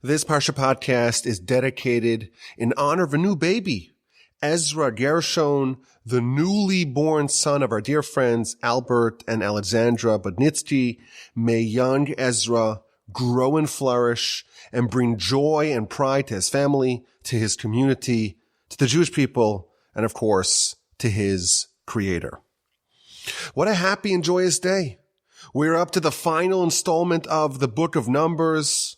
This Parsha Podcast is dedicated in honor of a new baby, Ezra Gershon, the newly born son of our dear friends Albert and Alexandra Budnitskiy. May young Ezra grow and flourish and bring joy and pride to his family, to his community, to the Jewish people, and of course, to his Creator. What a happy and joyous day. We're up to the final installment of the book of Numbers.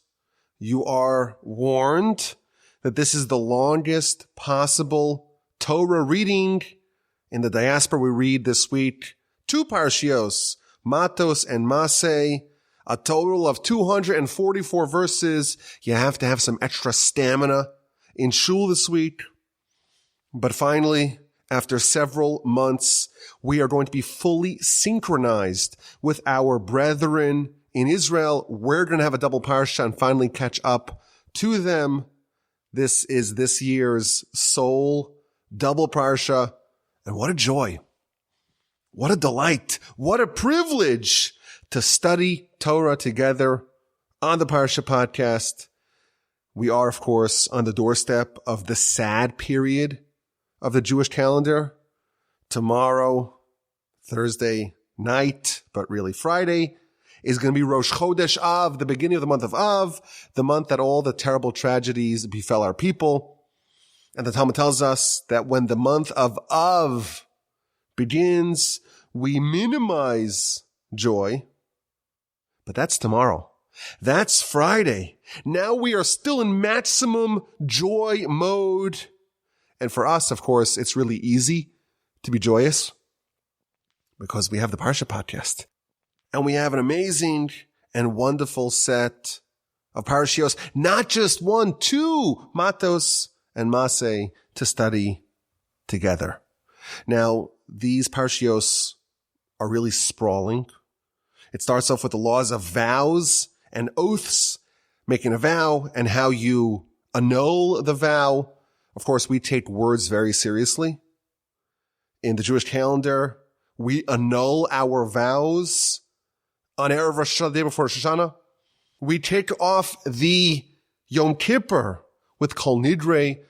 You are warned that this is the longest possible Torah reading. In the diaspora, we read this week 2 parshios, Mattos and Masei, a total of 244 verses. You have to have some extra stamina in shul this week. But finally, after several months, we are going to be fully synchronized with our brethren in Israel. We're going to have a double-Parsha and finally catch up to them. This is this year's sole double-Parsha. And what a joy. What a delight. What a privilege to study Torah together on the Parsha Podcast. We are, of course, on the doorstep of the sad period of the Jewish calendar. Tomorrow, Thursday night, but really Friday, is going to be Rosh Chodesh Av, the beginning of the month of Av, the month that all the terrible tragedies befell our people. And the Talmud tells us that when the month of Av begins, we minimize joy. But that's tomorrow. That's Friday. Now we are still in maximum joy mode. And for us, of course, it's really easy to be joyous because we have the Parsha Podcast. And we have an amazing and wonderful set of parashios, not just 1, 2 Mattos and Masei to study together. Now, these parashios are really sprawling. It starts off with the laws of vows and oaths, making a vow and how you annul the vow. Of course, we take words very seriously. In the Jewish calendar, we annul our vows on Erev Rosh Hashanah, the day before Rosh Hashanah. We take off the Yom Kippur with Kol Nidre,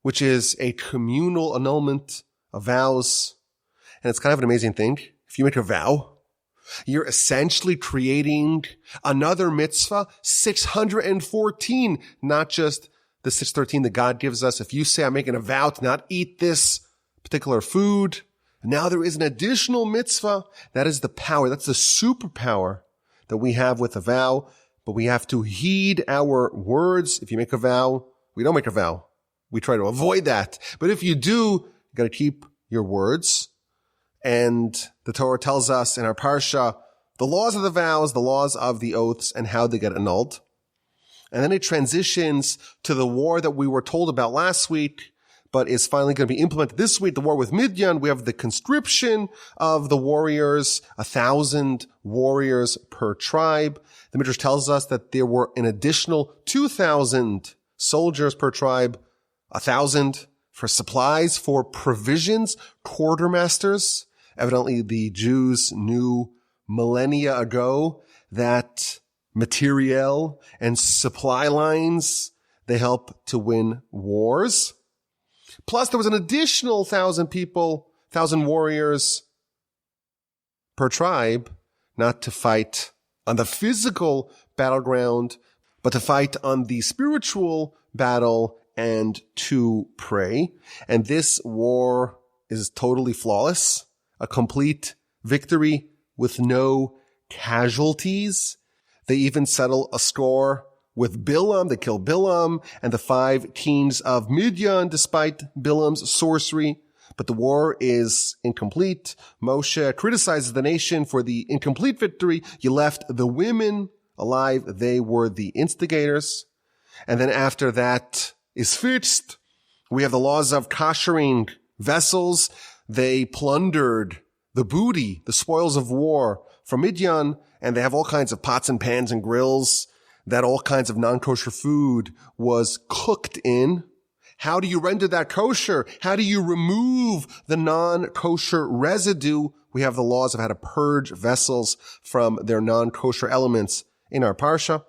which is a communal annulment of vows. And it's kind of an amazing thing. If you make a vow, you're essentially creating another mitzvah, 614, not just the 613 that God gives us. If you say, I'm making a vow to not eat this particular food, now there is an additional mitzvah. That is the power. That's the superpower that we have with a vow. But we have to heed our words. If you make a vow, we don't make a vow. We try to avoid that. But if you do, you got to keep your words. And the Torah tells us in our Parsha the laws of the vows, the laws of the oaths, and how they get annulled. And then it transitions to the war that we were told about last week, but is finally going to be implemented this week, the war with Midian. We have the conscription of the warriors, 1,000 warriors per tribe. The Midrash tells us that there were an additional 2,000 soldiers per tribe, 1,000 for supplies, for provisions, quartermasters. Evidently, the Jews knew millennia ago that materiel and supply lines, they help to win wars. Plus, there was an additional 1,000 people, 1,000 warriors per tribe, not to fight on the physical battleground, but to fight on the spiritual battle and to pray. And this war is totally flawless, a complete victory with no casualties. They even settle a score with Bilam. They kill Bilam and the 5 kings of Midian despite Bilam's sorcery. But the war is incomplete. Moshe criticizes the nation for the incomplete victory. You left the women alive. They were the instigators. And then after that is fixed, we have the laws of koshering vessels. They plundered the booty, the spoils of war from Midian, and they have all kinds of pots and pans and grills that all kinds of non-kosher food was cooked in. How do you render that kosher? How do you remove the non-kosher residue? We have the laws of how to purge vessels from their non-kosher elements in our Parsha.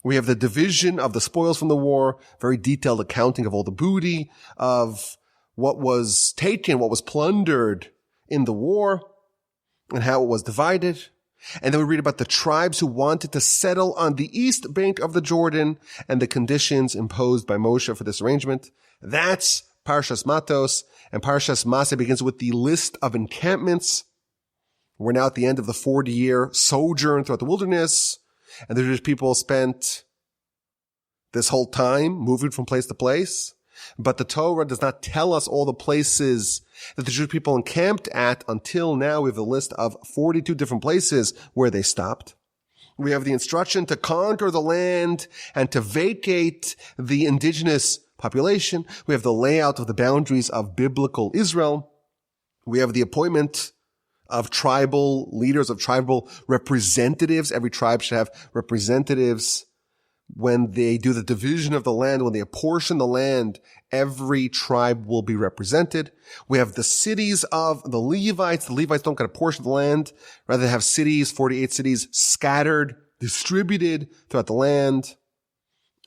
We have the division of the spoils from the war, very detailed accounting of all the booty, of what was taken, what was plundered in the war, and how it was divided. And then we read about the tribes who wanted to settle on the east bank of the Jordan and the conditions imposed by Moshe for this arrangement. That's Parshas Mattos, and Parshas Masei begins with the list of encampments. We're now at the end of the 40-year sojourn throughout the wilderness, and the Jewish people spent this whole time moving from place to place. But the Torah does not tell us all the places that the Jewish people encamped at until now. We have a list of 42 different places where they stopped. We have the instruction to conquer the land and to vacate the indigenous population. We have the layout of the boundaries of biblical Israel. We have the appointment of tribal leaders, of tribal representatives. Every tribe should have representatives. When they do the division of the land, when they apportion the land, every tribe will be represented. We have the cities of the Levites. The Levites don't get a portion of the land. Rather, they have cities, 48 cities, scattered, distributed throughout the land.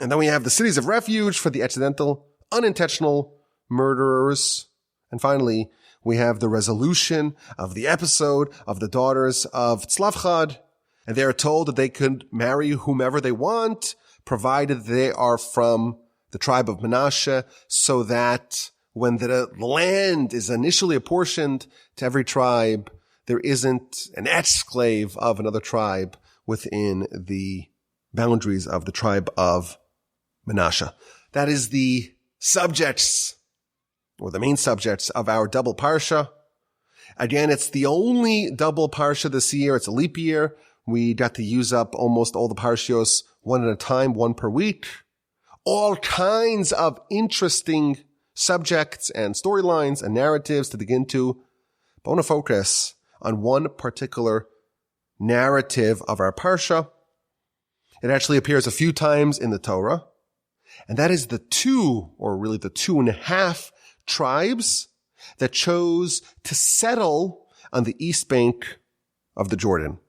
And then we have the cities of refuge for the accidental, unintentional murderers. And finally, we have the resolution of the episode of the daughters of Tzlavchad. And they are told that they could marry whomever they want, provided they are from the tribe of Menashe, so that when the land is initially apportioned to every tribe, there isn't an exclave of another tribe within the boundaries of the tribe of Menashe. That is the subjects, or the main subjects of our double Parsha. Again, it's the only double Parsha this year. It's a leap year. We got to use up almost all the Parshios one at a time, one per week. All kinds of interesting subjects and storylines and narratives to dig into. But I want to focus on one particular narrative of our Parsha. It actually appears a few times in the Torah. And that is the 2.5 tribes that chose to settle on the east bank of the Jordan.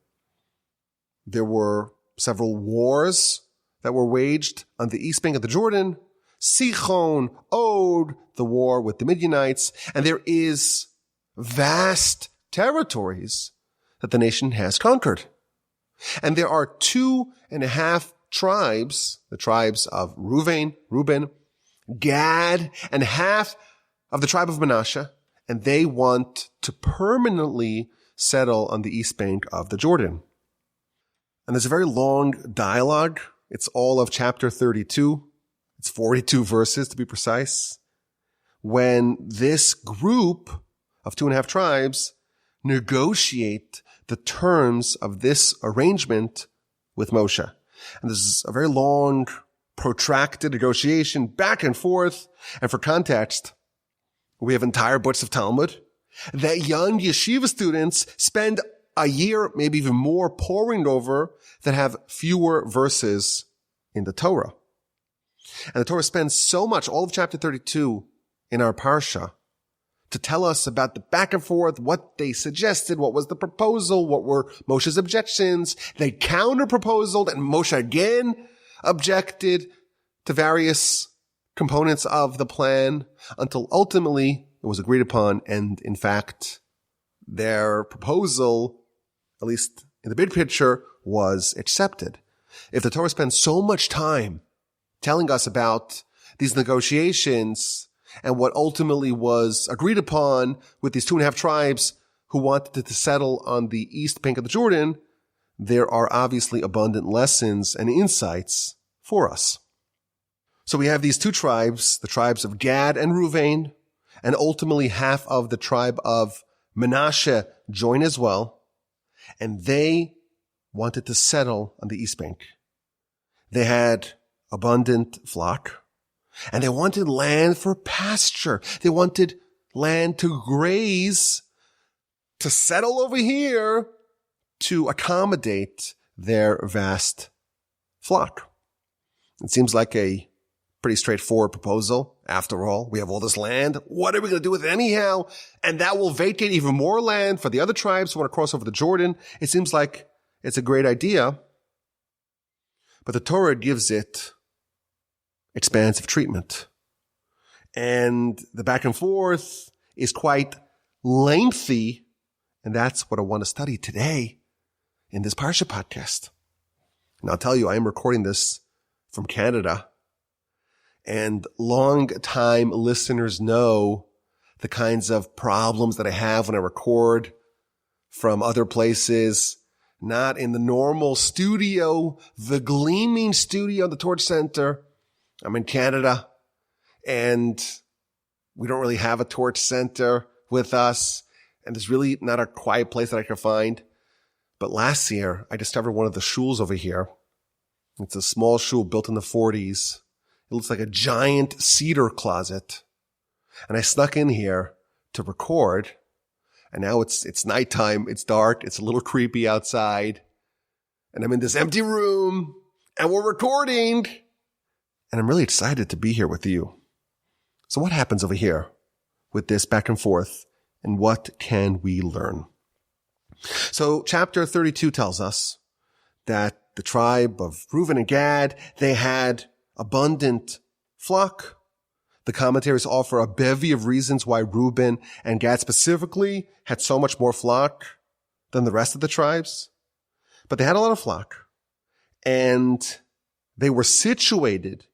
There were several wars that were waged on the east bank of the Jordan. Sichon, Og, the war with the Midianites. And there is vast territories that the nation has conquered. And there are 2.5 tribes, the tribes of Reuben, Gad, and half of the tribe of Manasseh, and they want to permanently settle on the east bank of the Jordan. And there's a very long dialogue. It's all of chapter 32. It's 42 verses to be precise. When this group of 2.5 tribes negotiate the terms of this arrangement with Moshe. And this is a very long, protracted negotiation back and forth. And for context, we have entire books of Talmud that young yeshiva students spend a year, maybe even more, poring over that have fewer verses in the Torah. And the Torah spends so much, all of chapter 32 in our Parsha, to tell us about the back and forth, what they suggested, what was the proposal, what were Moshe's objections. They counter-proposed, and Moshe again objected to various components of the plan until ultimately it was agreed upon. And in fact, their proposal, at least in the big picture, was accepted. If the Torah spends so much time telling us about these negotiations and what ultimately was agreed upon with these 2.5 tribes who wanted to settle on the east bank of the Jordan, there are obviously abundant lessons and insights for us. So we have these 2 tribes, the tribes of Gad and Reuben, and ultimately half of the tribe of Menashe join as well, and they wanted to settle on the east bank. They had abundant flock, and they wanted land for pasture. They wanted land to graze, to settle over here, to accommodate their vast flock. It seems like a pretty straightforward proposal. After all, we have all this land. What are we going to do with it anyhow? And that will vacate even more land for the other tribes who want to cross over the Jordan. It seems like it's a great idea. But the Torah gives it expansive treatment. And the back and forth is quite lengthy. And that's what I want to study today in this Parsha podcast. And I'll tell you, I am recording this from Canada. And long-time listeners know the kinds of problems that I have when I record from other places, not in the normal studio, the gleaming studio, the Torch Center. I'm in Canada, and we don't really have a Torch Center with us, and there's really not a quiet place that I can find. But last year, I discovered one of the shuls over here. It's a small shul built in the 40s. It looks like a giant cedar closet. And I snuck in here to record. And now it's nighttime. It's dark. It's a little creepy outside. And I'm in this empty room. And we're recording. And I'm really excited to be here with you. So what happens over here with this back and forth? And what can we learn? So chapter 32 tells us that the tribe of Reuben and Gad, they had abundant flock. The commentaries offer a bevy of reasons why Reuben and Gad specifically had so much more flock than the rest of the tribes. But they had a lot of flock, and they were situated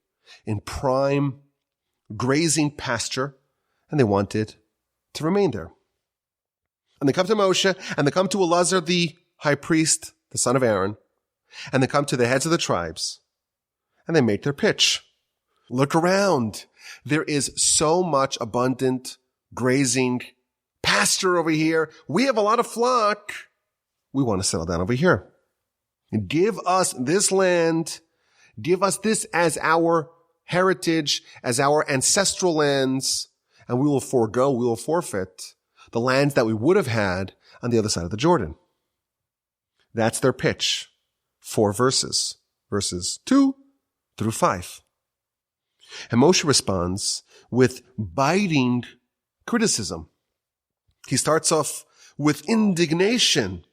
in prime grazing pasture, and they wanted to remain there. And they come to Moshe, and they come to Elazar, the high priest, the son of Aaron, and they come to the heads of the tribes, and they make their pitch. Look around. There is so much abundant grazing pasture over here. We have a lot of flock. We want to settle down over here. Give us this land. Give us this as our heritage, as our ancestral lands, and we will forfeit the lands that we would have had on the other side of the Jordan. That's their pitch. 4 verses. Verses 2 through 5. And Moshe responds with biting criticism. He starts off with indignation.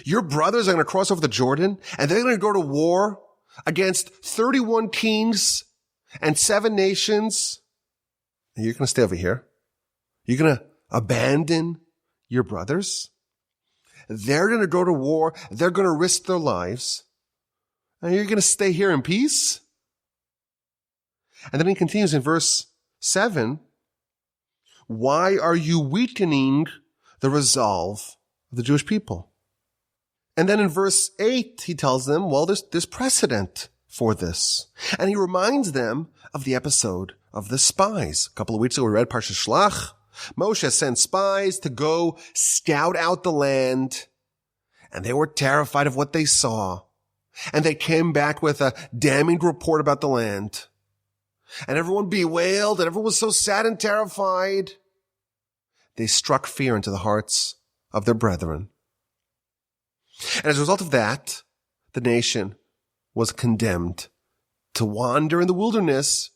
Your brothers are going to cross over the Jordan, and they're going to go to war against 31 kings and 7 nations. And you're going to stay over here. You're going to abandon your brothers. They're going to go to war. They're going to risk their lives. And you're going to stay here in peace? And then he continues in verse 7. Why are you weakening the resolve of the Jewish people? And then in verse 8, he tells them, well, there's precedent for this. And he reminds them of the episode of the spies. A couple of weeks ago, we read Parsha Shlach. Moshe sent spies to go scout out the land, and they were terrified of what they saw. And they came back with a damning report about the land. And everyone bewailed, and everyone was so sad and terrified. They struck fear into the hearts of their brethren. And as a result of that, the nation was condemned to wander in the wilderness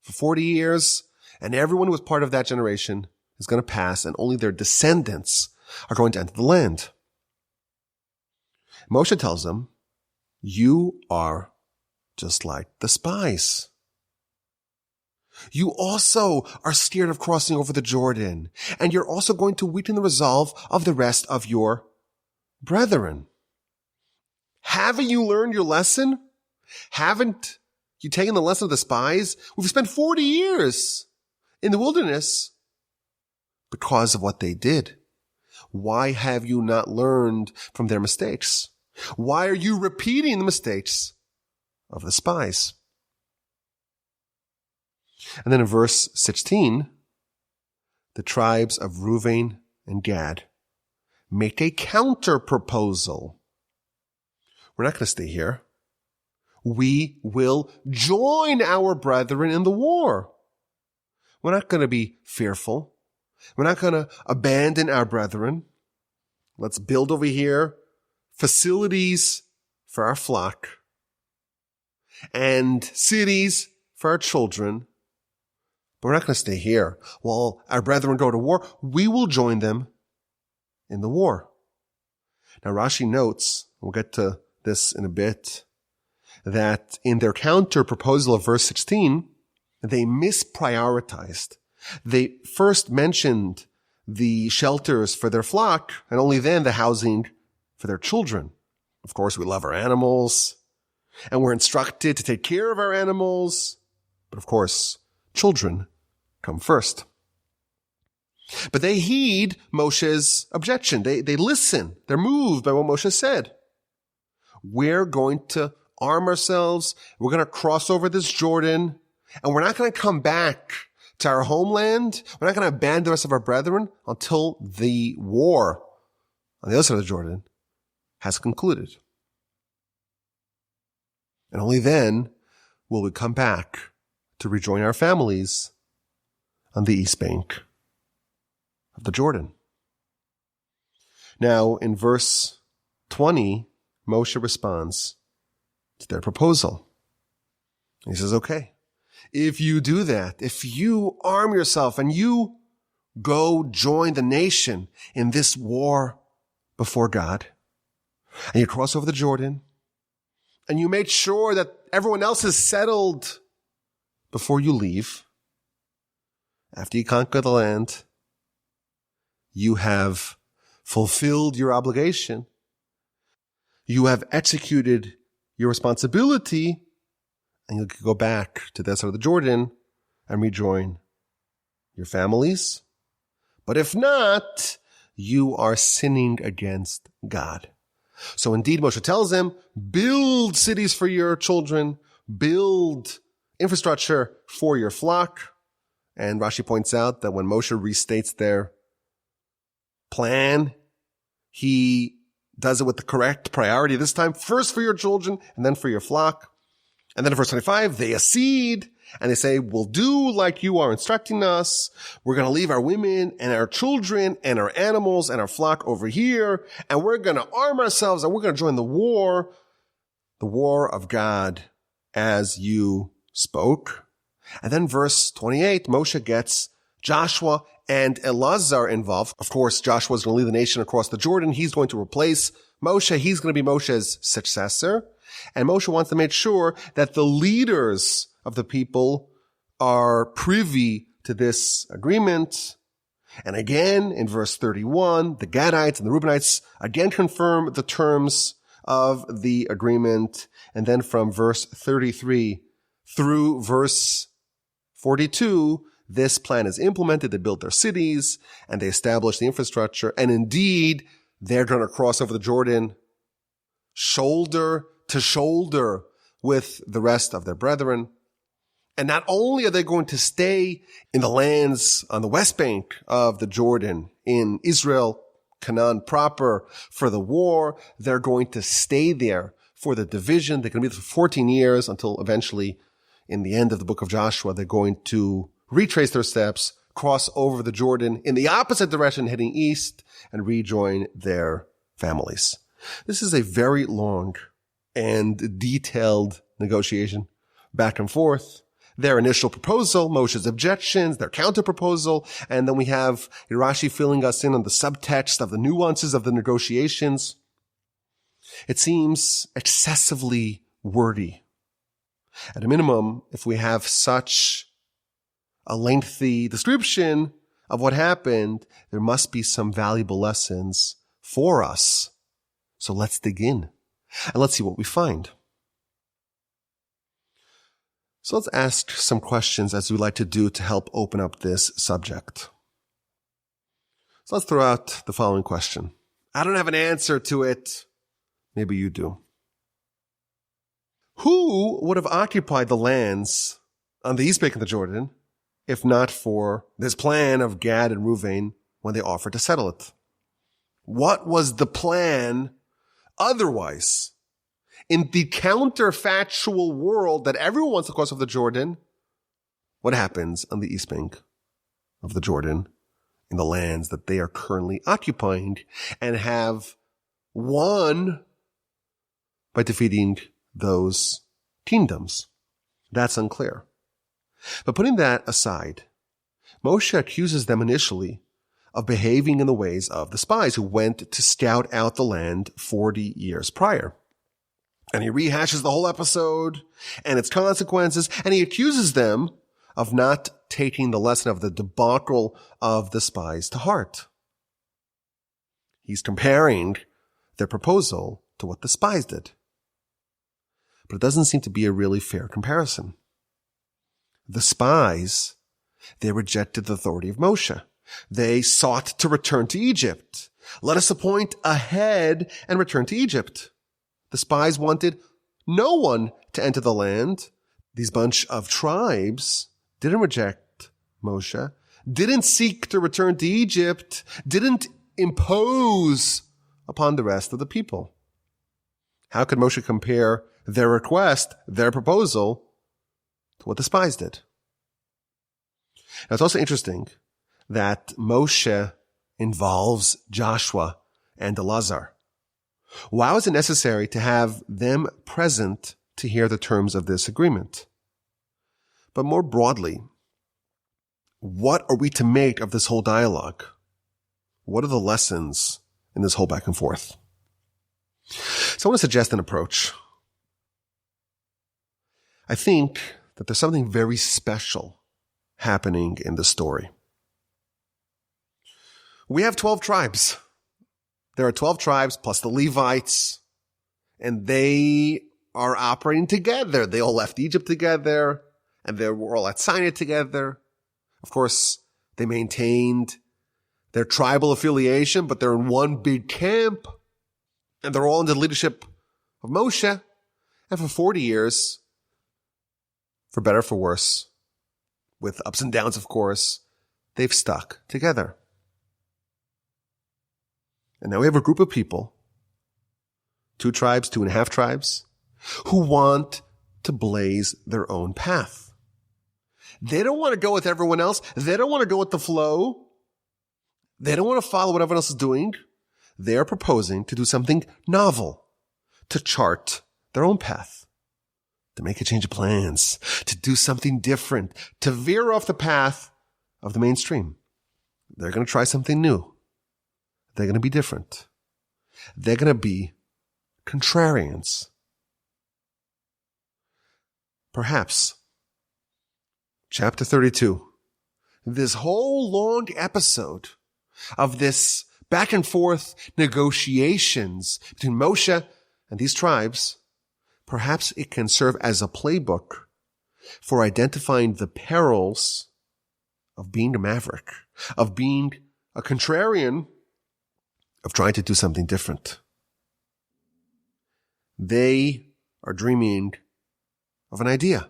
for 40 years, and everyone who was part of that generation is going to pass, and only their descendants are going to enter the land. Moshe tells them, you are just like the spies. You also are scared of crossing over the Jordan, and you're also going to weaken the resolve of the rest of your brethren. Haven't you learned your lesson? Haven't you taken the lesson of the spies? We've spent 40 years in the wilderness because of what they did. Why have you not learned from their mistakes? Why are you repeating the mistakes of the spies? And then in verse 16, the tribes of Reuben and Gad make a counter proposal. We're not going to stay here. We will join our brethren in the war. We're not going to be fearful. We're not going to abandon our brethren. Let's build over here facilities for our flock and cities for our children. But we're not going to stay here. While our brethren go to war, we will join them in the war. Now Rashi notes, we'll get to this in a bit, that in their counter proposal of verse 16, they misprioritized. They first mentioned the shelters for their flock, and only then the housing for their children. Of course, we love our animals, and we're instructed to take care of our animals. But of course, children come first. But they heed Moshe's objection. They listen. They're moved by what Moshe said. We're going to arm ourselves. We're going to cross over this Jordan, and we're not going to come back to our homeland. We're not going to abandon the rest of our brethren until the war on the other side of the Jordan has concluded. And only then will we come back to rejoin our families on the east bank of the Jordan. Now, in verse 20, Moshe responds to their proposal. He says, okay, if you do that, if you arm yourself and you go join the nation in this war before God, and you cross over the Jordan, and you make sure that everyone else is settled before you leave, after you conquer the land, you have fulfilled your obligation. You have executed your responsibility, and you can go back to that side of the Jordan and rejoin your families. But if not, you are sinning against God. So indeed, Moshe tells them, build cities for your children, build infrastructure for your flock. And Rashi points out that when Moshe restates their plan, he does it with the correct priority this time, first for your children and then for your flock. And then in verse 25, they accede and they say, we'll do like you are instructing us. We're going to leave our women and our children and our animals and our flock over here. And we're going to arm ourselves and we're going to join the war of God as you spoke. And then verse 28, Moshe gets Joshua and Elazar involved. Of course, Joshua is going to lead the nation across the Jordan. He's going to replace Moshe. He's going to be Moshe's successor. And Moshe wants to make sure that the leaders of the people are privy to this agreement. And again, in verse 31, the Gadites and the Reubenites again confirm the terms of the agreement. And then from verse 33 through verse 42, this plan is implemented. They build their cities and they establish the infrastructure. And indeed, they're going to cross over the Jordan shoulder to shoulder with the rest of their brethren. And not only are they going to stay in the lands on the west bank of the Jordan in Israel, Canaan proper for the war, they're going to stay there for the division. They're going to be there for 14 years until eventually in the end of the book of Joshua, they're going to retrace their steps, cross over the Jordan in the opposite direction, heading east, and rejoin their families. This is a very long and detailed negotiation back and forth. Their initial proposal, Moshe's objections, their counter-proposal, and then we have Rashi filling us in on the subtext of the nuances of the negotiations. It seems excessively wordy. At a minimum, if we have such a lengthy description of what happened, there must be some valuable lessons for us. So let's dig in and let's see what we find. So let's ask some questions as we like to do to help open up this subject. So let's throw out the following question. I don't have an answer to it. Maybe you do. Who would have occupied the lands on the east bank of the Jordan if not for this plan of Gad and Reuben when they offered to settle it? What was the plan otherwise? In the counterfactual world that everyone wants to cross over the Jordan, what happens on the east bank of the Jordan in the lands that they are currently occupying and have won by defeating those kingdoms? That's unclear. But putting that aside, Moshe accuses them initially of behaving in the ways of the spies who went to scout out the land 40 years prior. And he rehashes the whole episode and its consequences, and he accuses them of not taking the lesson of the debacle of the spies to heart. He's comparing their proposal to what the spies did. But it doesn't seem to be a really fair comparison. The spies, they rejected the authority of Moshe. They sought to return to Egypt. Let us appoint a head and return to Egypt. The spies wanted no one to enter the land. These bunch of tribes didn't reject Moshe, didn't seek to return to Egypt, didn't impose upon the rest of the people. How could Moshe compare their request, their proposal, to what the spies did? Now, it's also interesting that Moshe involves Joshua and Elazar. Why was it necessary to have them present to hear the terms of this agreement? But more broadly, what are we to make of this whole dialogue? What are the lessons in this whole back and forth? So I want to suggest an approach. I think that there's something very special happening in the story. We have 12 tribes. There are 12 tribes plus the Levites, and they are operating together. They all left Egypt together, and they were all at Sinai together. Of course, they maintained their tribal affiliation, but they're in one big camp, and they're all under the leadership of Moshe. And for 40 years, for better or for worse, with ups and downs, of course, they've stuck together. And now we have a group of people, 2 tribes, 2.5 tribes, who want to blaze their own path. They don't want to go with everyone else. They don't want to go with the flow. They don't want to follow what everyone else is doing. They're proposing to do something novel, to chart their own path, to make a change of plans, to do something different, to veer off the path of the mainstream. They're going to try something new. They're going to be different. They're going to be contrarians. Perhaps chapter 32, this whole long episode of this back and forth negotiations between Moshe and these tribes, perhaps it can serve as a playbook for identifying the perils of being a maverick, of being a contrarian, of trying to do something different. They are dreaming of an idea,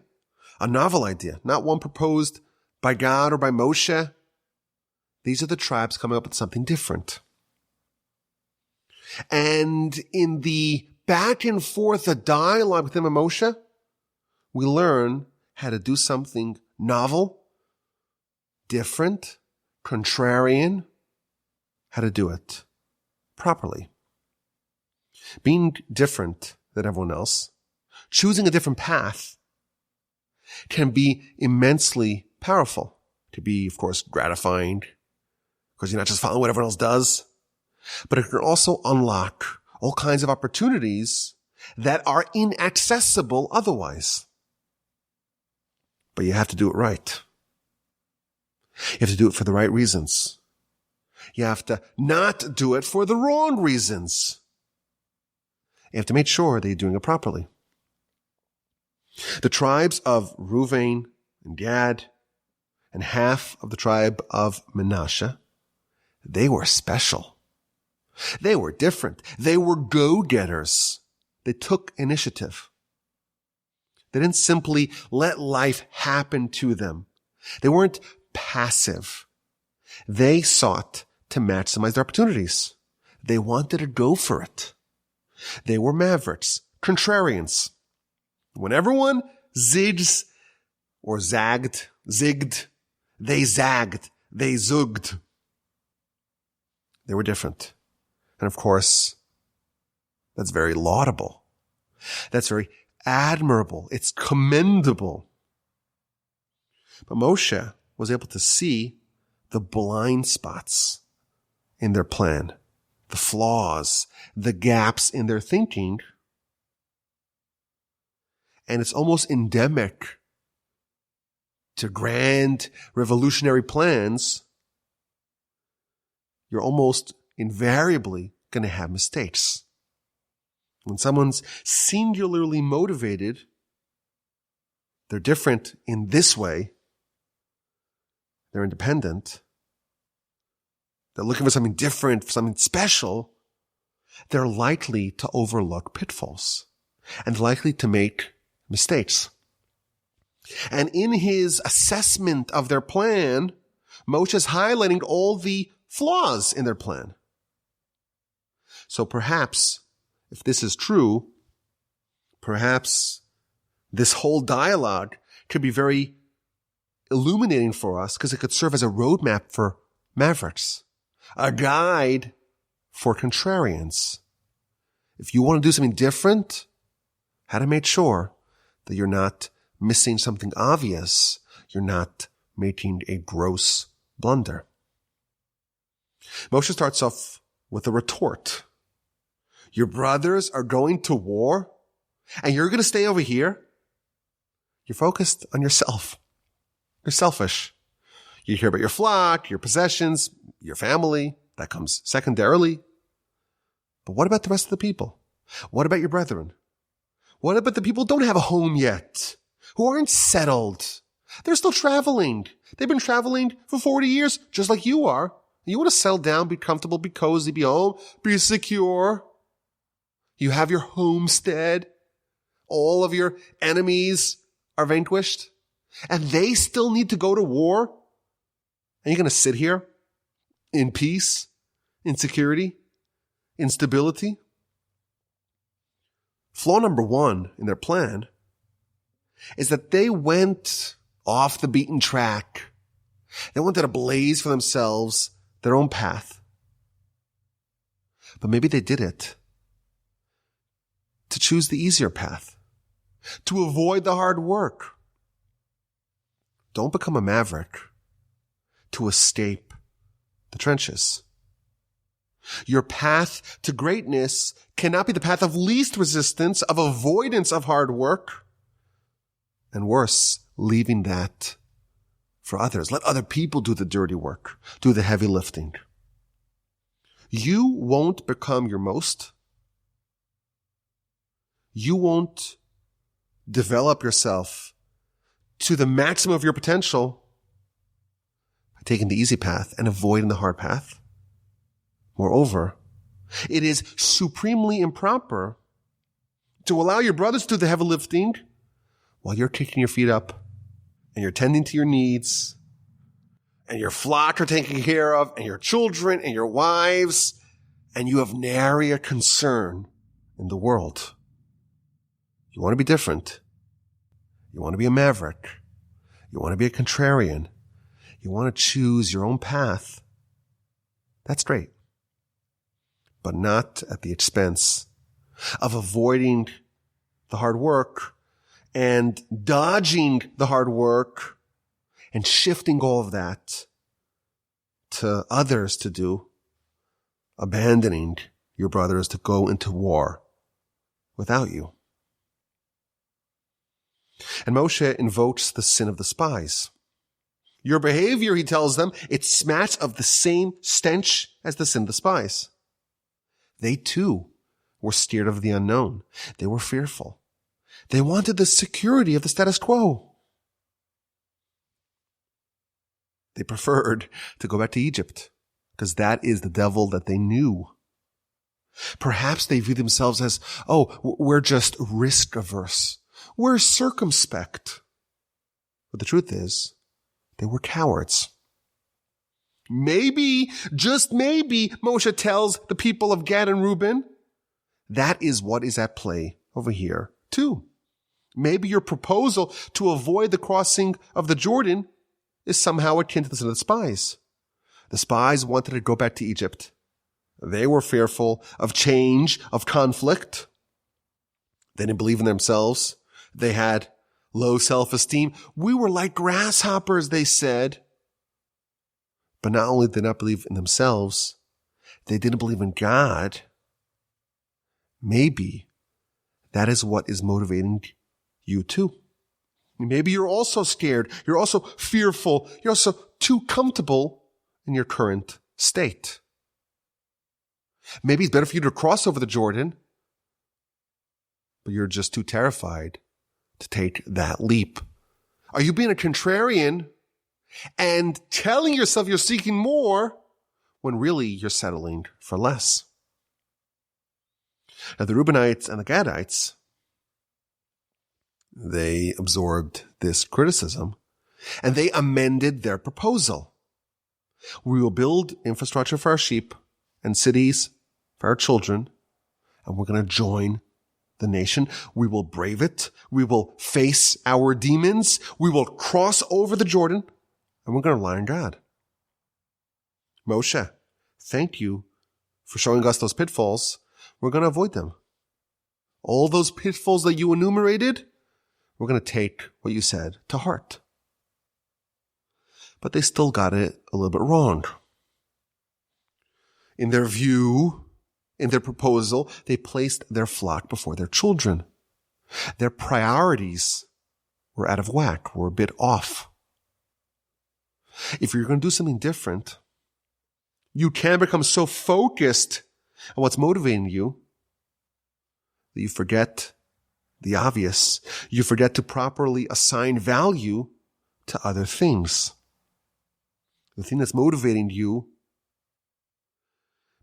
a novel idea, not one proposed by God or by Moshe. These are the tribes coming up with something different. And in the back and forth, the dialogue with them and Moshe, we learn how to do something novel, different, contrarian, how to do it properly. Being different than everyone else, choosing a different path, can be immensely powerful. To be, of course, gratifying, because you're not just following what everyone else does, but it can also unlock all kinds of opportunities that are inaccessible otherwise. But you have to do it right. You have to do it for the right reasons. You have to not do it for the wrong reasons. You have to make sure that you're doing it properly. The tribes of Reuben and Gad and half of the tribe of Manasseh, they were special. They were different. They were go-getters. They took initiative. They didn't simply let life happen to them. They weren't passive. They sought to maximize their opportunities. They wanted to go for it. They were mavericks, contrarians. When everyone zigs or zigged, they zagged, they zugged. They were different. And of course, that's very laudable. That's very admirable. It's commendable. But Moshe was able to see the blind spots in their plan, the flaws, the gaps in their thinking. and it's almost endemic to grand revolutionary plans, you're almost invariably going to have mistakes. When someone's singularly motivated, they're different in this way. They're independent. They're looking for something different, for something special. They're likely to overlook pitfalls and likely to make mistakes. And in his assessment of their plan, Moshe is highlighting all the flaws in their plan. So perhaps, if this is true, perhaps this whole dialogue could be very illuminating for us because it could serve as a roadmap for mavericks, a guide for contrarians. If you want to do something different, how to make sure that you're not missing something obvious, you're not making a gross blunder. Moshe starts off with a retort. Your brothers are going to war, and you're going to stay over here? You're focused on yourself. You're selfish. You hear about your flock, your possessions, your family. That comes secondarily. But what about the rest of the people? What about your brethren? What about the people who don't have a home yet? Who aren't settled? They're still traveling. They've been traveling for 40 years, just like you are. You want to settle down, be comfortable, be cozy, be home, be secure. You have your homestead. All of your enemies are vanquished. And they still need to go to war. And you're going to sit here in peace, in security, in stability. Flaw number one in their plan is that they went off the beaten track. They wanted to blaze for themselves their own path. But maybe they did it to choose the easier path, to avoid the hard work. Don't become a maverick to escape the trenches. Your path to greatness cannot be the path of least resistance, of avoidance of hard work, and worse, leaving that for others. Let other people do the dirty work, do the heavy lifting. You won't become your most. You won't develop yourself to the maximum of your potential by taking the easy path and avoiding the hard path. Moreover, it is supremely improper to allow your brothers to do the heavy lifting while you're kicking your feet up and you're tending to your needs and your flock are taken care of and your children and your wives, and you have nary a concern in the world. You want to be different. You want to be a maverick. You want to be a contrarian. You want to choose your own path. That's great. But not at the expense of avoiding the hard work and dodging the hard work and shifting all of that to others to do, abandoning your brothers to go into war without you. And Moshe invokes the sin of the spies. Your behavior, he tells them, it smacks of the same stench as the sin of the spies. They too were scared of the unknown. They were fearful. They wanted the security of the status quo. They preferred to go back to Egypt because that is the devil that they knew. Perhaps they view themselves as, we're just risk averse. We're circumspect. But the truth is, they were cowards. Maybe, just maybe, Moshe tells the people of Gad and Reuben, that is what is at play over here, too. Maybe your proposal to avoid the crossing of the Jordan is somehow akin to the sin of the spies. The spies wanted to go back to Egypt. They were fearful of change, of conflict. They didn't believe in themselves. They had low self-esteem. We were like grasshoppers, they said. But not only did they not believe in themselves, they didn't believe in God. Maybe that is what is motivating you too. Maybe you're also scared. You're also fearful. You're also too comfortable in your current state. Maybe it's better for you to cross over the Jordan, but you're just too terrified to take that leap. Are you being a contrarian and telling yourself you're seeking more when really you're settling for less? Now, the Reubenites and the Gadites, they absorbed this criticism and they amended their proposal. We will build infrastructure for our sheep and cities for our children, and we're going to join the nation. We will brave it. We will face our demons. We will cross over the Jordan, and we're going to rely on God. Moshe, thank you for showing us those pitfalls. We're going to avoid them. All those pitfalls that you enumerated, we're going to take what you said to heart. But they still got it a little bit wrong. In their view, in their proposal, they placed their flock before their children. Their priorities were out of whack, were a bit off. If you're going to do something different, you can become so focused on what's motivating you that you forget the obvious. You forget to properly assign value to other things. The thing that's motivating you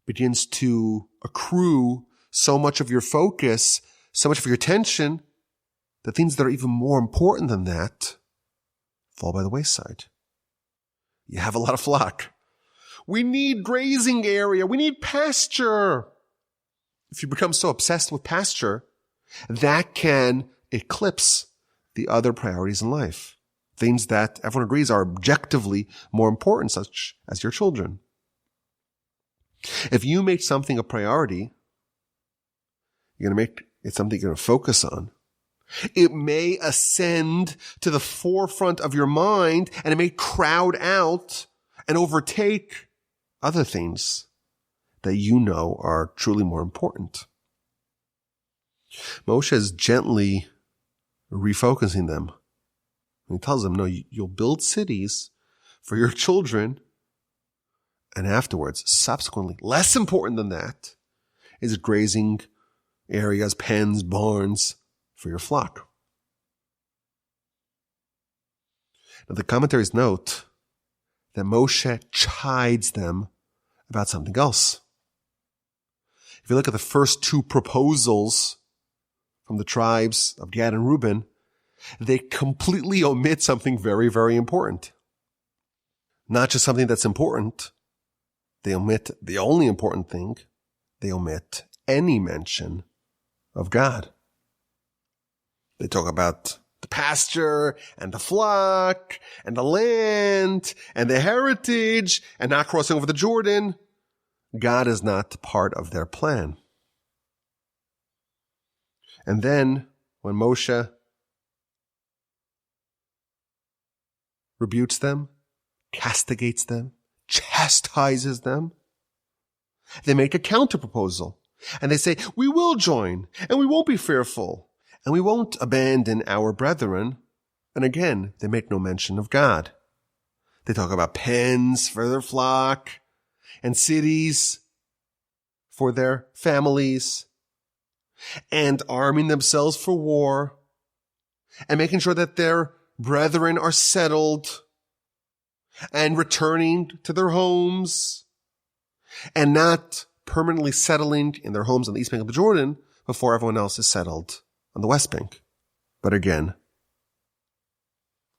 begins to accrue so much of your focus, so much of your attention, that things that are even more important than that fall by the wayside. You have a lot of flock. We need grazing area. We need pasture. If you become so obsessed with pasture, that can eclipse the other priorities in life. Things that everyone agrees are objectively more important, such as your children. If you make something a priority, you're going to make it something you're going to focus on. It may ascend to the forefront of your mind, and it may crowd out and overtake other things that you know are truly more important. Moshe is gently refocusing them. He tells them, no, you'll build cities for your children. And afterwards, subsequently, less important than that, is grazing areas, pens, barns for your flock. Now, the commentaries note that Moshe chides them about something else. If you look at the first two proposals from the tribes of Gad and Reuben, they completely omit something very, very important. Not just something that's important. They omit the only important thing. They omit any mention of God. They talk about the pasture and the flock and the land and the heritage and not crossing over the Jordan. God is not part of their plan. And then when Moshe rebukes them, castigates them, chastises them, they make a counter-proposal. And they say, we will join, and we won't be fearful, and we won't abandon our brethren. And again, they make no mention of God. They talk about pens for their flock, and cities for their families, and arming themselves for war, and making sure that their brethren are settled, and returning to their homes, and not permanently settling in their homes on the east bank of the Jordan before everyone else is settled on the west bank. But again,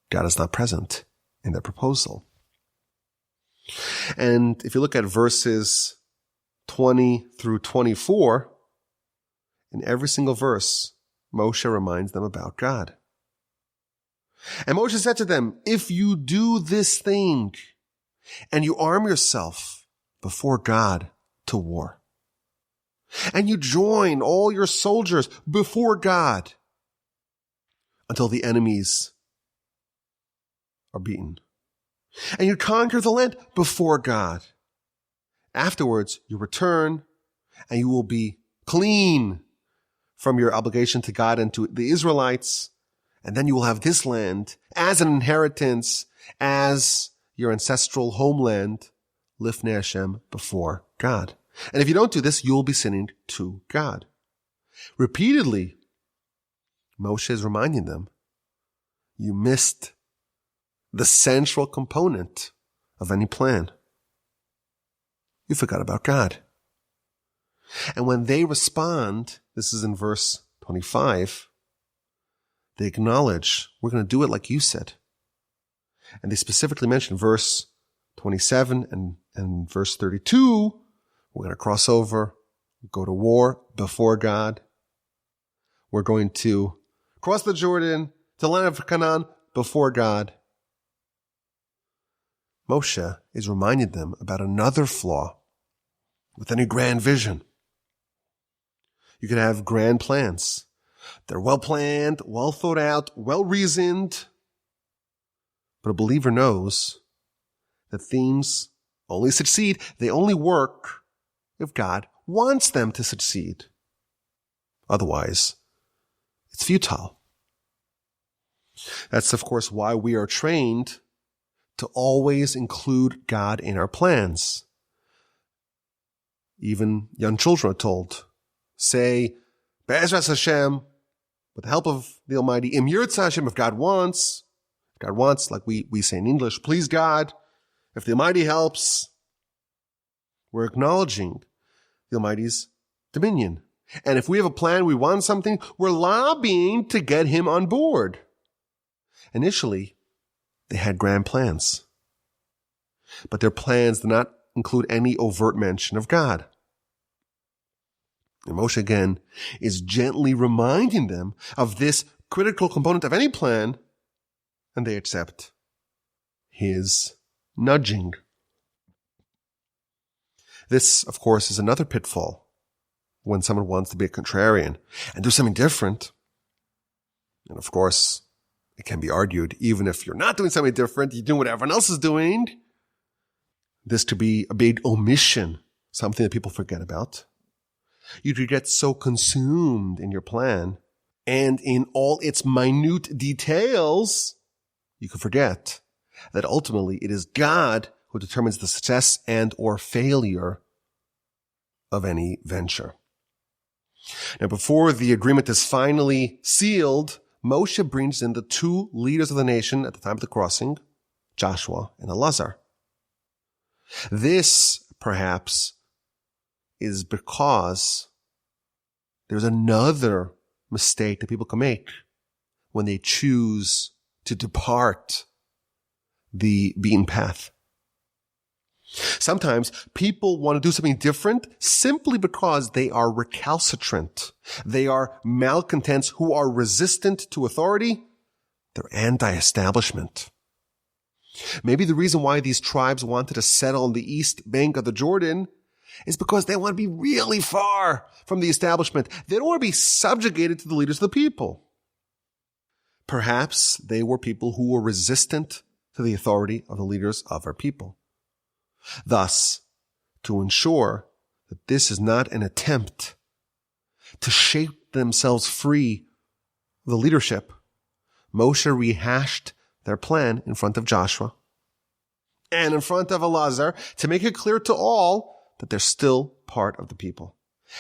God is not present in their proposal. And if you look at verses 20 through 24, in every single verse, Moshe reminds them about God. And Moshe said to them, if you do this thing and you arm yourself before God to war, and you join all your soldiers before God until the enemies are beaten, and you conquer the land before God, afterwards you return and you will be clean from your obligation to God and to the Israelites, And then you will have this land as an inheritance, as your ancestral homeland, lifnei Hashem, before God. And if you don't do this, you'll be sinning to God. Repeatedly, Moshe is reminding them, you missed the central component of any plan. You forgot about God. And when they respond, this is in verse 25, they acknowledge, we're going to do it like you said. And they specifically mention verse 27 and verse 32, we're going to cross over, go to war before God. We're going to cross the Jordan to the land of Canaan before God. Moshe is reminding them about another flaw with any grand vision. You could have grand plans. They're well planned, well thought out, well reasoned. But a believer knows that things only succeed. They only work if God wants them to succeed. Otherwise, it's futile. That's, of course, why we are trained to always include God in our plans. Even young children are told, say, Be'ezras Hashem, with the help of the Almighty, myriad Hashem, if God wants, like we say in English, please God, if the Almighty helps, we're acknowledging the Almighty's dominion. And if we have a plan, we want something, we're lobbying to get him on board. Initially, they had grand plans, but their plans did not include any overt mention of God. And Moshe again is gently reminding them of this critical component of any plan, and they accept his nudging. This, of course, is another pitfall when someone wants to be a contrarian and do something different. And of course, it can be argued, even if you're not doing something different, you're doing what everyone else is doing. This could be a big omission, something that people forget about. You could get so consumed in your plan and in all its minute details, you could forget that ultimately it is God who determines the success and or failure of any venture. Now, before the agreement is finally sealed, Moshe brings in the two leaders of the nation at the time of the crossing, Joshua and Elazar. This, perhaps, is because there's another mistake that people can make when they choose to depart the beaten path. Sometimes people want to do something different simply because they are recalcitrant. They are malcontents who are resistant to authority. They're anti-establishment. Maybe the reason why these tribes wanted to settle on the east bank of the Jordan is because they want to be really far from the establishment. They don't want to be subjugated to the leaders of the people. Perhaps they were people who were resistant to the authority of the leaders of our people. Thus, to ensure that this is not an attempt to shape themselves free of the leadership, Moshe rehashed their plan in front of Joshua and in front of Elazar to make it clear to all that they're still part of the people.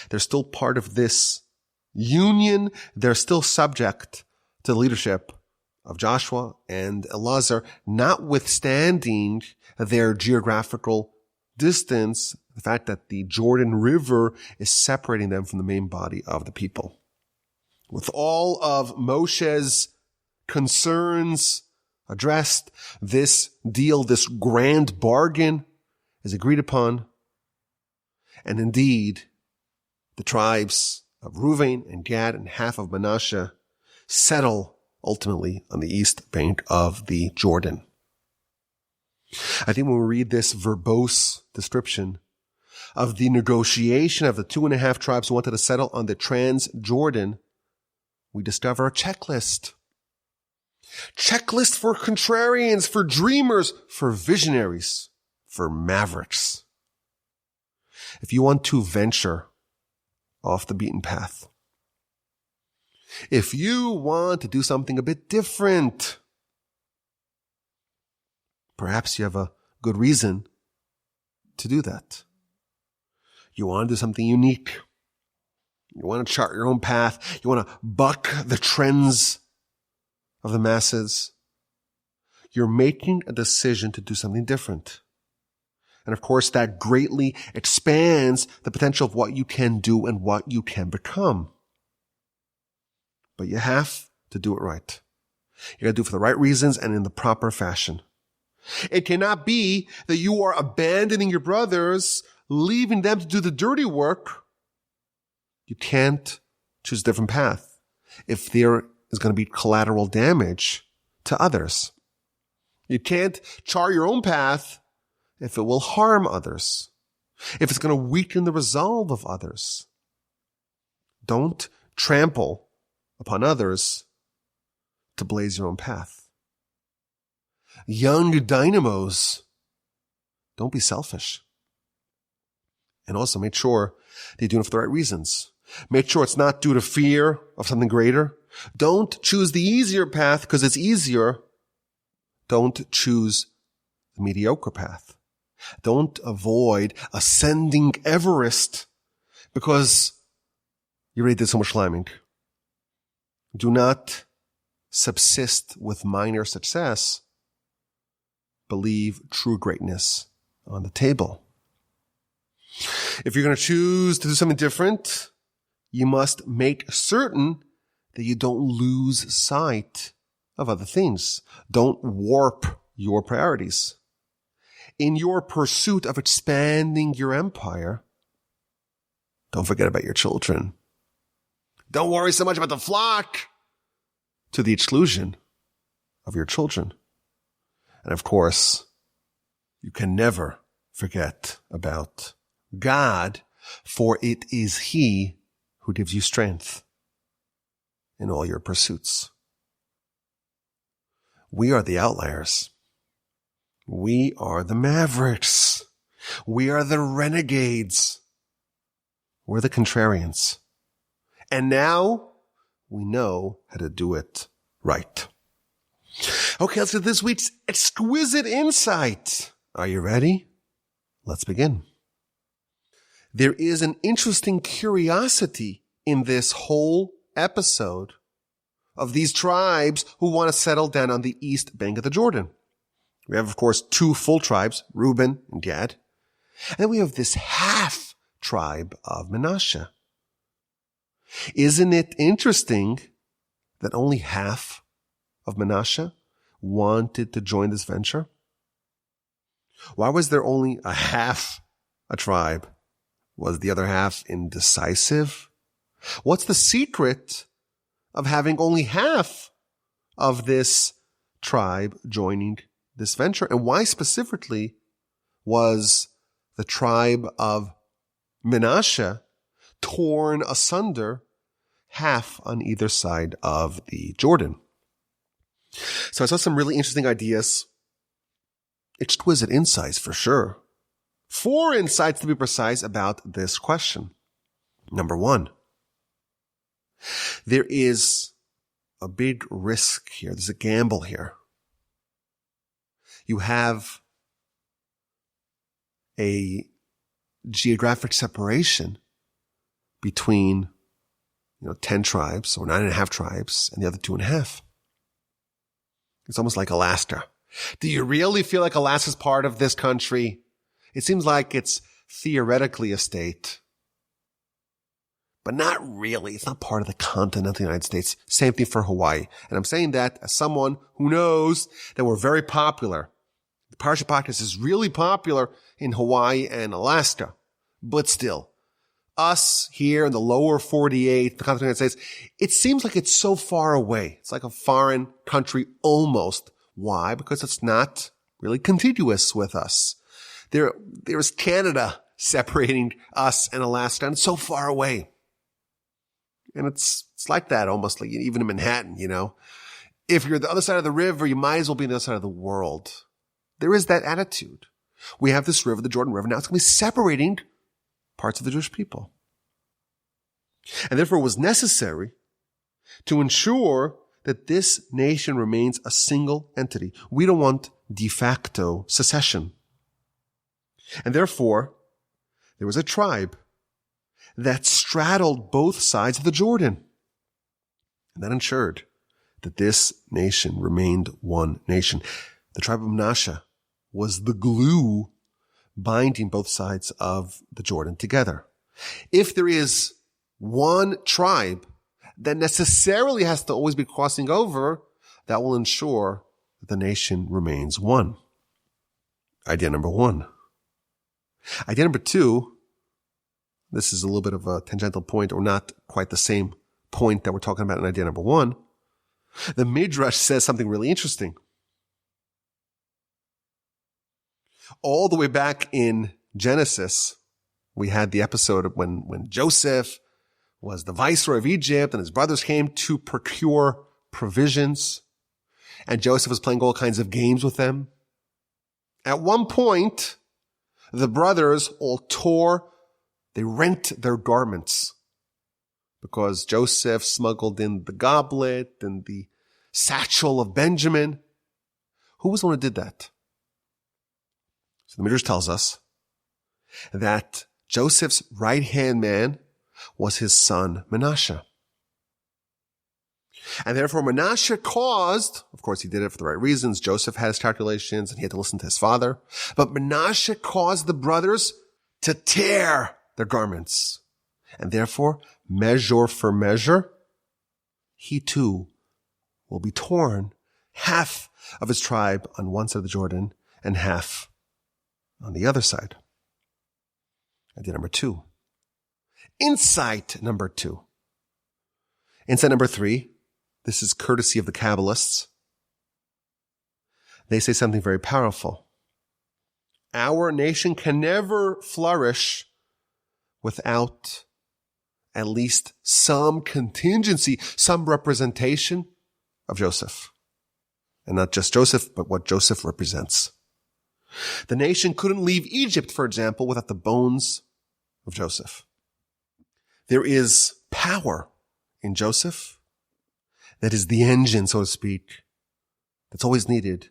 They're still part of this union. They're still subject to the leadership of Joshua and Elazar, notwithstanding their geographical distance, the fact that the Jordan River is separating them from the main body of the people. With all of Moshe's concerns addressed, this deal, this grand bargain is agreed upon. And indeed, the tribes of Reuben and Gad and half of Manasseh settle ultimately on the east bank of the Jordan. I think when we read this verbose description of the negotiation of the 2.5 tribes who wanted to settle on the Trans-Jordan, we discover a checklist. Checklist for contrarians, for dreamers, for visionaries, for mavericks. If you want to venture off the beaten path, If you want to do something a bit different, perhaps you have a good reason to do that. You want to do something unique. You want to chart your own path. You want to buck the trends of the masses. You're making a decision to do something different. And of course, that greatly expands the potential of what you can do and what you can become. But you have to do it right. You got to do it for the right reasons and in the proper fashion. It cannot be that you are abandoning your brothers, leaving them to do the dirty work. You can't choose a different path if there is going to be collateral damage to others. You can't chart your own path if it will harm others, if it's going to weaken the resolve of others. Don't trample upon others to blaze your own path. Young dynamos, don't be selfish. And also make sure that you're doing it for the right reasons. Make sure it's not due to fear of something greater. Don't choose the easier path because it's easier. Don't choose the mediocre path. Don't avoid ascending Everest because you already did so much climbing. Do not subsist with minor success, but leave true greatness on the table. If you're going to choose to do something different, you must make certain that you don't lose sight of other things. Don't warp your priorities. In your pursuit of expanding your empire, don't forget about your children. Don't worry so much about the flock to the exclusion of your children. And of course, you can never forget about God, for it is He who gives you strength in all your pursuits. We are the outliers. We are the mavericks. We are the renegades. We're the contrarians. And now we know how to do it right. Okay, let's get this week's exquisite insight. Are you ready? Let's begin. There is an interesting curiosity in this whole episode of these tribes who want to settle down on the east bank of the Jordan. We have, of course, two full tribes, Reuben and Gad. And then we have this half tribe of Manasseh. Isn't it interesting that only half of Manasseh wanted to join this venture? Why was there only a half a tribe? Was the other half indecisive? What's the secret of having only half of this tribe joining this venture? And why specifically was the tribe of Manasseh torn asunder, half on either side of the Jordan? So I saw some really interesting ideas, exquisite insights for sure. 4 insights to be precise about this question. Number 1, there is a big risk here. There's a gamble here. You have a geographic separation between, 10 tribes or 9.5 tribes and the other 2.5. It's almost like Alaska. Do you really feel like Alaska's part of this country? It seems like it's theoretically a state, but not really. It's not part of the continental United States. Same thing for Hawaii. And I'm saying that as someone who knows that we're very popular. The Parsha Podcast is really popular in Hawaii and Alaska, but still, us here in the lower 48, the continental United States, it seems like it's so far away. It's like a foreign country almost. Why? Because it's not really contiguous with us. There's Canada separating us and Alaska, and it's so far away. And it's like that almost, like even in Manhattan, If you're the other side of the river, you might as well be on the other side of the world. There is that attitude. We have this river, the Jordan River. Now it's going to be separating parts of the Jewish people. And therefore it was necessary to ensure that this nation remains a single entity. We don't want de facto secession. And therefore, there was a tribe that straddled both sides of the Jordan. And that ensured that this nation remained one nation. The tribe of Manasseh was the glue binding both sides of the Jordan together. If there is one tribe that necessarily has to always be crossing over, that will ensure that the nation remains one. Idea number one. Idea number two, this is a little bit of a tangential point, or not quite the same point that we're talking about in idea number one. The Midrash says something really interesting. All the way back in Genesis, we had the episode of when Joseph was the viceroy of Egypt and his brothers came to procure provisions, and Joseph was playing all kinds of games with them. At one point, the brothers all they rent their garments because Joseph smuggled in the goblet and the satchel of Benjamin. Who was the one who did that? So the Midrash tells us that Joseph's right-hand man was his son Manasseh. And therefore Manasseh caused, of course he did it for the right reasons, Joseph had his calculations and he had to listen to his father, but Manasseh caused the brothers to tear their garments. And therefore, measure for measure, he too will be torn, half of his tribe on one side of the Jordan and half on the other side. Idea number two. Insight number two. Insight number three. This is courtesy of the Kabbalists. They say something very powerful. Our nation can never flourish without at least some contingency, some representation of Joseph. And not just Joseph, but what Joseph represents. The nation couldn't leave Egypt, for example, without the bones of Joseph. There is power in Joseph that is the engine, so to speak, that's always needed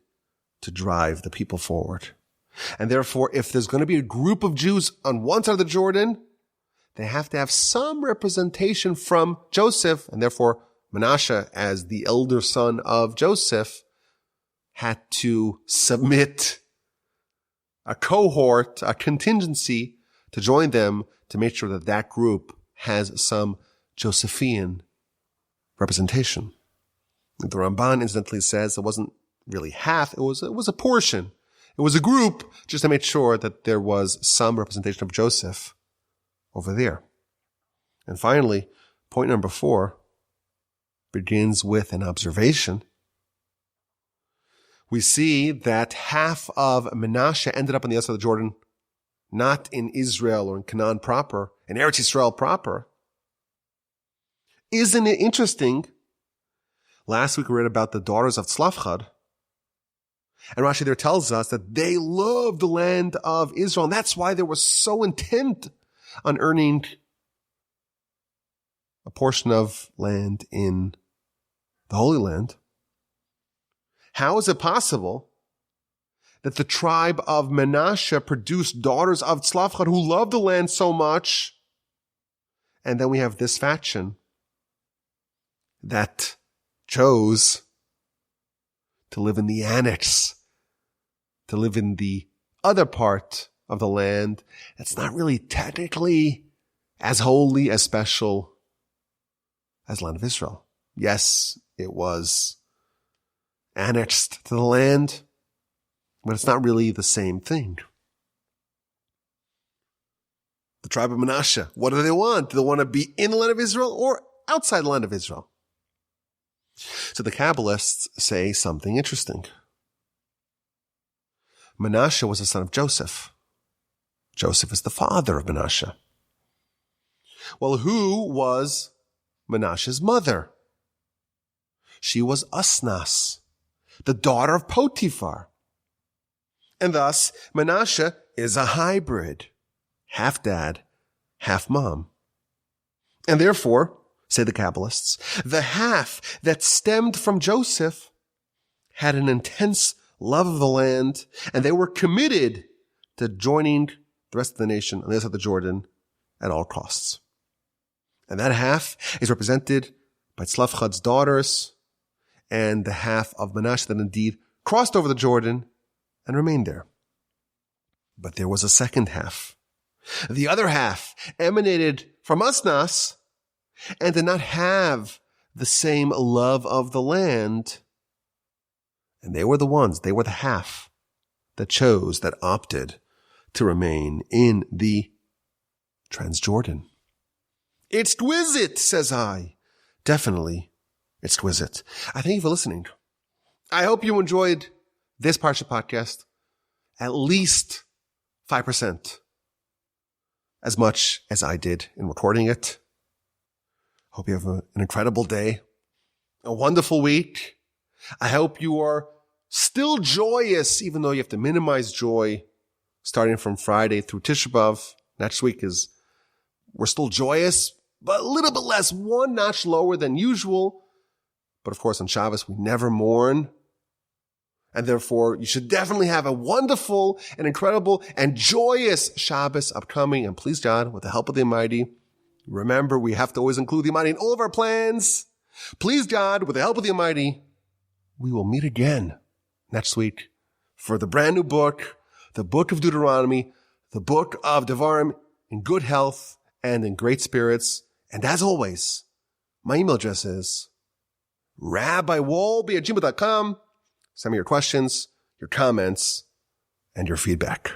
to drive the people forward. And therefore, if there's going to be a group of Jews on one side of the Jordan, they have to have some representation from Joseph, and therefore Manasseh, as the elder son of Joseph, had to submit a cohort, a contingency to join them to make sure that that group has some Josephian representation. The Ramban incidentally says it wasn't really half, it was a portion. It was a group just to make sure that there was some representation of Joseph over there. And finally, point number 4 begins with an observation. We see that half of Manasseh ended up on the other side of the Jordan, not in Israel or in Canaan proper, in Eretz Yisrael proper. Isn't it interesting? Last week we read about the daughters of Tzlafchad, and Rashi there tells us that they loved the land of Israel, and that's why they were so intent on earning a portion of land in the Holy Land. How is it possible that the tribe of Manasseh produced daughters of Tzlafchad who loved the land so much, and then we have this faction that chose to live in the annex, to live in the other part of the land that's not really technically as holy, as special as the land of Israel. Yes, it was annexed to the land, but it's not really the same thing. The tribe of Manasseh, what do they want? Do they want to be in the land of Israel or outside the land of Israel? So the Kabbalists say something interesting. Manasseh was the son of Joseph. Joseph is the father of Manasseh. Well, who was Manasseh's mother? She was Asnas, the daughter of Potiphar. And thus, Manasseh is a hybrid, half dad, half mom. And therefore, say the Kabbalists. The half that stemmed from Joseph had an intense love of the land, and they were committed to joining the rest of the nation on the other side of the Jordan at all costs. And that half is represented by Tzlafchad's daughters and the half of Manasseh that indeed crossed over the Jordan and remained there. But there was a second half. The other half emanated from Asnas and did not have the same love of the land. And they were the half that opted to remain in the Transjordan. Exquisite, says I. Definitely exquisite. I thank you for listening. I hope you enjoyed this Parsha podcast at least 5% as much as I did in recording it. Hope you have an incredible day, a wonderful week. I hope you are still joyous, even though you have to minimize joy starting from Friday through Tisha B'Av. Next week we're still joyous, but a little bit less, one notch lower than usual. But of course, on Shabbos, we never mourn. And therefore, you should definitely have a wonderful and incredible and joyous Shabbos upcoming. And please, God, with the help of the Almighty, remember, we have to always include the Almighty in all of our plans. Please, God, with the help of the Almighty, we will meet again next week for the brand new book, the book of Deuteronomy, the book of Devarim, in good health and in great spirits. And as always, my email address is rabbiwolbe@gmail.com. Send me your questions, your comments, and your feedback.